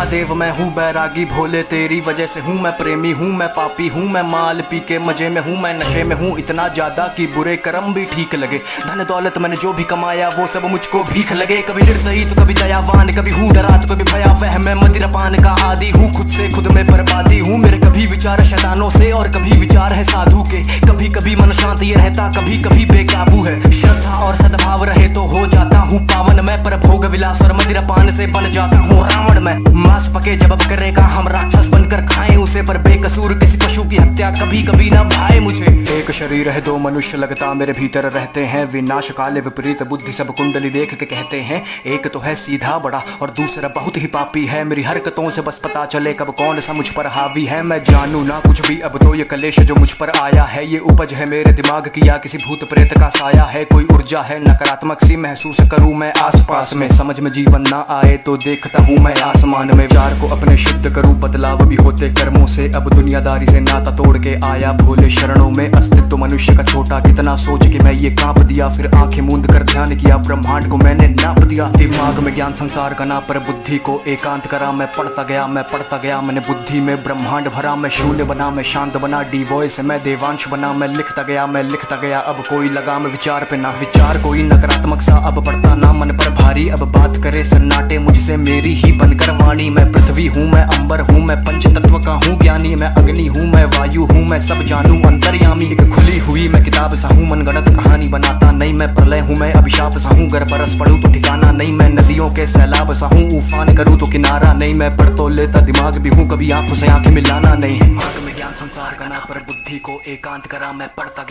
महादेव मैं हूँ बैरागी भोले तेरी वजह से हूँ मैं प्रेमी हूँ मैं पापी हूँ मैं माल पी के मजे में हूँ मैं नशे में हूँ इतना ज्यादा कि बुरे कर्म भी ठीक लगे। धन दौलत मैंने जो भी कमाया वो सब मुझको भीख लगे। कभी निर्दयी तो कभी दयावान कभी हूँ डरा तो कभी भयावह मैं मदिरापान का आदि हूँ खुद से खुद में बर्बादी हूँ। मेरे कभी विचार शैतानों से और कभी विचार है साधु के। कभी कभी मन शांत ये रहता कभी कभी बेकाबू है। श्रद्धा और सद्भाव रहे तो हो जाता हूँ पावन मैं पर भोग विलास और मदिरापान से बन जाता हूँ रावण मैं। मांस पके जब अब करेगा हम राक्षस बनकर खाएं उसे पर बेकसूर किसी पशु की हत्या कभी कभी ना भाए मुझे। एक शरीर है दो मनुष्य लगता मेरे भीतर रहते हैं विनाश काले विपरीत बुद्धि सब कुंडली देख के कहते हैं। एक तो है सीधा बड़ा और दूसरा बहुत ही पापी है। मेरी हरकतों से बस पता चले कब कौन सा मुझ पर हावी है। मैं जानू ना कुछ भी अब तो ये कलेश जो मुझ पर आया है ये उपज है मेरे दिमाग की या किसी भूत प्रेत का साया है। कोई ऊर्जा है नकारात्मक सी महसूस करूं मैं आसपास में। समझ में जीवन ना आए तो देखता हूँ मैं आसमान में। विचार को अपने शुद्ध करूं बदलाव भी होते कर्मों से। अब दुनियादारी से नाता तोड़ के आया भोले शरणों में। अस्तित्व मनुष्य का छोटा कितना सोच के मैं ये कांप दिया। फिर आंखें मूंद कर ध्यान किया ब्रह्मांड को मैंने नाप दिया। दिमाग में ज्ञान संसार का ना पर बुद्धि को एकांत करा। मैं पढ़ता गया मैंने बुद्धि में ब्रह्मांड भरा। मैं शून्य बना मैं शांत बना डी वॉइस मैं देवांश बना। मैं लिखता गया अब कोई लगाम विचार पे ना। विचार कोई नकारात्मक सा अब पड़ता ना मन पर भारी। अब बात करे सन्नाटे मुझसे मेरी ही बनकर वाणी। मैं पृथ्वी हूँ मैं अंबर हूँ मैं पंच तत्व का हूँ ज्ञानी। मैं अग्नि हूँ मैं वायु हूँ मैं सब जानू अंतर्यामी। एक खुली हुई मैं किताब सा हूँ मनगढ़ंत कहानी बनाता नहीं। मैं प्रलय हूँ मैं अभिशाप सा हूँ गर बरस पड़ूं तो ठिकाना नहीं। मैं नदियों के सैलाब सा हूँ उफान करूँ तो किनारा नहीं। मैं पढ़ तो लेता दिमाग भी हूँ कभी आंखों से आंखें मिलाना नहीं। दिमाग में ज्ञान संसार का ना पर बुद्धि को एकांत करा। मैं पढ़ता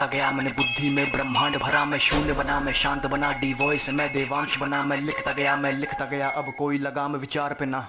गया मैंने बुद्धि में ब्रह्मांड भरा। मैं शून्य बना मैं शांत बना डी वॉइस मैं देवांश बना। मैं लिखता गया अब कोई लगाम विचार पे ना।